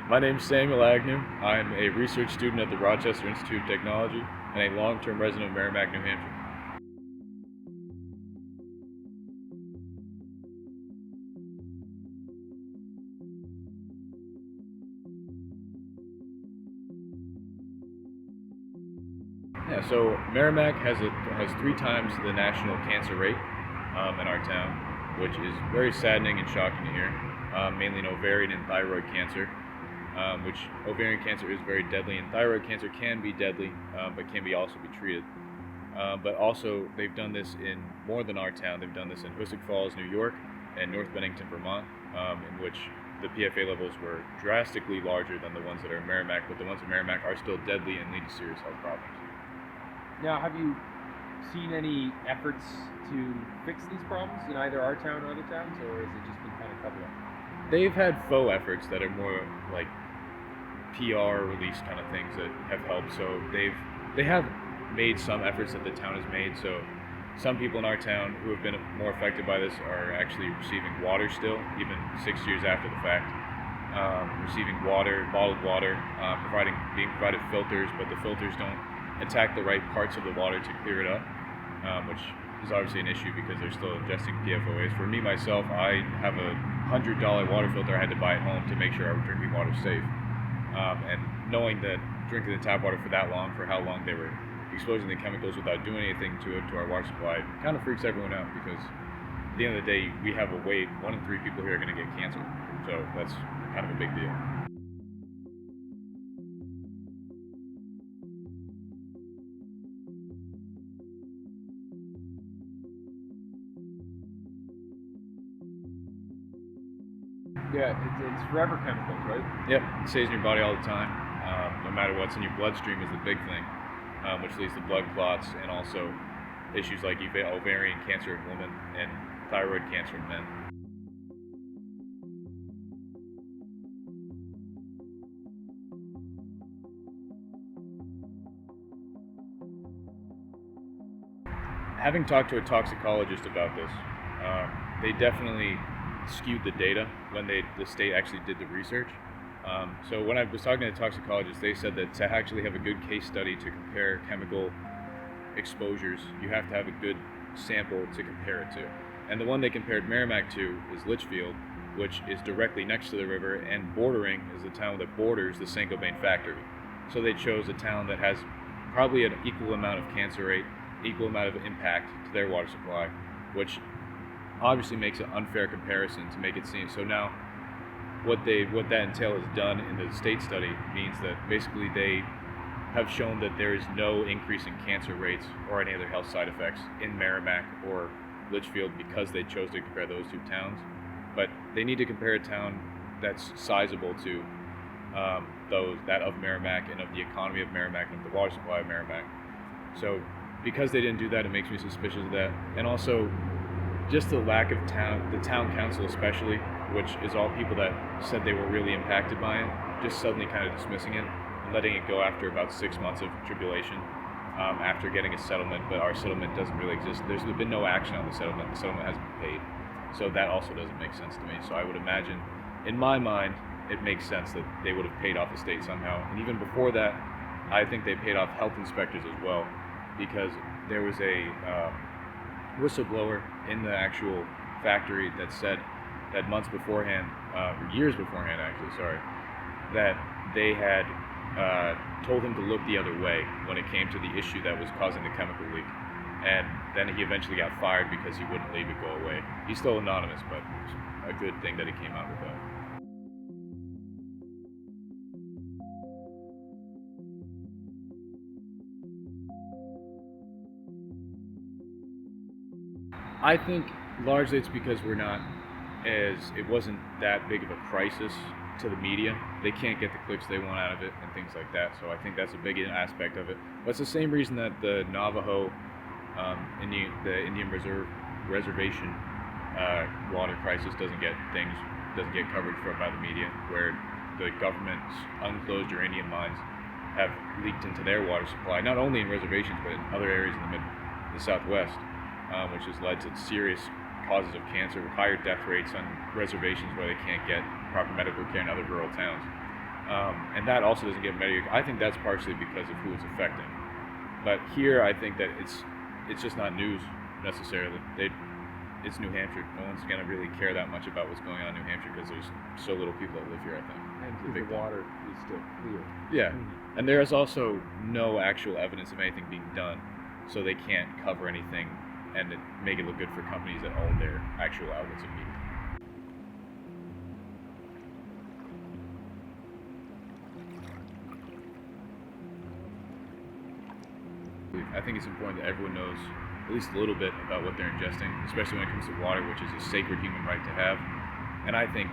My name's Samuel Agnew. I'm a research student at the Rochester Institute of Technology and a long-term resident of Merrimack, New Hampshire. Yeah, so Merrimack has 3 times the national cancer rate in our town, which is very saddening and shocking to hear. Mainly in ovarian and thyroid cancer, which ovarian cancer is very deadly, and thyroid cancer can be deadly, but can also be treated. But also, they've done this in more than our town. They've done this in Hoosick Falls, New York, and North Bennington, Vermont, in which the PFA levels were drastically larger than the ones that are in Merrimack, but the ones in Merrimack are still deadly and lead to serious health problems. Now, have you seen any efforts to fix these problems in either our town or other towns, or has it just been kind of covered up? They've had faux efforts that are more like PR release kind of things that have helped. So they have made some efforts that the town has made. So some people in our town who have been more affected by this are actually receiving water still, even 6 years after the fact. Receiving water, bottled water, being provided filters, but the filters don't attack the right parts of the water to clear it up, which is obviously an issue because they're still ingesting PFOAs. For me myself, I have a $100 water filter I had to buy at home to make sure our drinking water is safe. And knowing that drinking the tap water for that long, for how long they were exposing the chemicals without doing anything to it, to our water supply, kind of freaks everyone out because at the end of the day, we have a weight, 1 in 3 people here are going to get cancer. So that's kind of a big deal. Yeah, it's forever chemicals, right? Yep, it stays in your body all the time. No matter what's in your bloodstream is the big thing, which leads to blood clots and also issues like ovarian cancer in women and thyroid cancer in men. Having talked to a toxicologist about this, they definitely skewed the data when the state actually did the research. So when I was talking to the toxicologist, they said that to actually have a good case study to compare chemical exposures, you have to have a good sample to compare it to. And the one they compared Merrimack to is Litchfield, which is directly next to the river, and bordering is the town that borders the Saint Gobain factory. So they chose a town that has probably an equal amount of cancer rate, equal amount of impact to their water supply, which obviously makes an unfair comparison to make it seem. So now what that entail has done in the state study means that basically they have shown that there is no increase in cancer rates or any other health side effects in Merrimack or Litchfield because they chose to compare those 2 towns. But they need to compare a town that's sizable to that of Merrimack and of the economy of Merrimack and of the water supply of Merrimack. So because they didn't do that, it makes me suspicious of that. And also just the lack of the town council especially, which is all people that said they were really impacted by it, just suddenly kind of dismissing it and letting it go after about 6 months of tribulation after getting a settlement, but our settlement doesn't really exist. There's been no action on the settlement. The settlement hasn't been paid. So that also doesn't make sense to me. So I would imagine, in my mind, it makes sense that they would have paid off the state somehow. And even before that, I think they paid off health inspectors as well, because there was a whistleblower in the actual factory that said that months beforehand, or years beforehand actually, that they had told him to look the other way when it came to the issue that was causing the chemical leak. And then he eventually got fired because he wouldn't leave it go away. He's still anonymous, but it's a good thing that he came out with that. I think largely it's because it wasn't that big of a crisis to the media. They can't get the clicks they want out of it and things like that. So I think that's a big aspect of it. But it's the same reason that the Navajo Indian reservation water crisis doesn't get coverage by the media, where the government's unclosed uranium mines have leaked into their water supply, not only in reservations but in other areas in the Southwest, which has led to serious causes of cancer, higher death rates on reservations where they can't get proper medical care in other rural towns. and that also doesn't get mitigated. I think that's partially because of who it's affecting. But here, I think that it's just not news necessarily. It's New Hampshire. No one's gonna really care that much about what's going on in New Hampshire because there's so little people that live here. I think. And It's a because big the thing. water is still clear. Yeah, Mhm. and there is also no actual evidence of anything being done, so they can't cover anything and make it look good for companies that own their actual outlets of media. I think it's important that everyone knows at least a little bit about what they're ingesting, especially when it comes to water, which is a sacred human right to have. And I think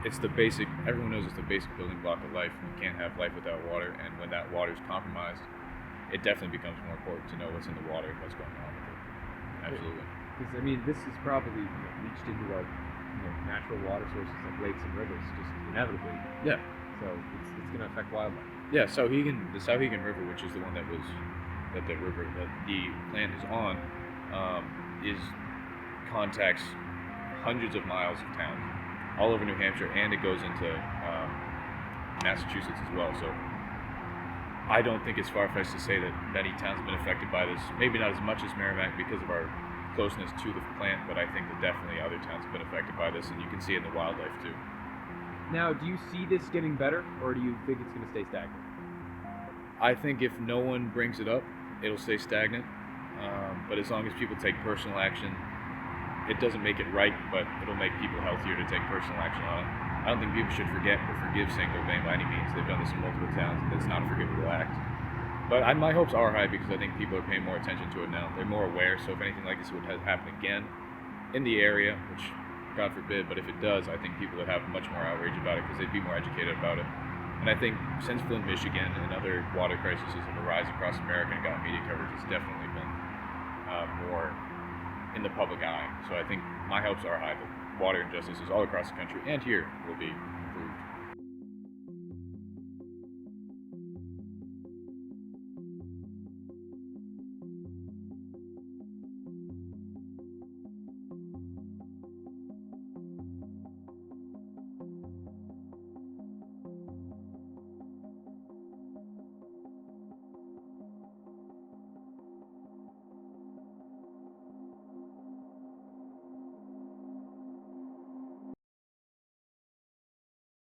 it's the basic, everyone knows it's the basic building block of life. You can't have life without water, and when that water is compromised, it definitely becomes more important to know what's in the water and what's going on with it. Absolutely. Because I mean, this is probably leached into our natural water sources like lakes and rivers just inevitably. Yeah. So it's going to affect wildlife. Yeah, the Sauhegan River, which is the one that the plant is on, is contacts hundreds of miles of towns all over New Hampshire, and it goes into Massachusetts as well. So I don't think it's far-fetched to say that many towns have been affected by this. Maybe not as much as Merrimack because of our closeness to the plant, but I think that definitely other towns have been affected by this, and you can see it in the wildlife too. Now, do you see this getting better, or do you think it's going to stay stagnant? I think if no one brings it up, it'll stay stagnant. But as long as people take personal action, it doesn't make it right, but it'll make people healthier to take personal action on it. I don't think people should forget or forgive Saint Gobain by any means. They've done this in multiple towns, and it's not a forgivable act. But my hopes are high because I think people are paying more attention to it now. They're more aware, so if anything like this would happen again in the area, which God forbid, but if it does, I think people would have much more outrage about it because they'd be more educated about it. And I think since Flint, Michigan, and other water crises have arisen across America and gotten media coverage, it's definitely been more in the public eye. So I think my hopes are high that water injustices all across the country and here will be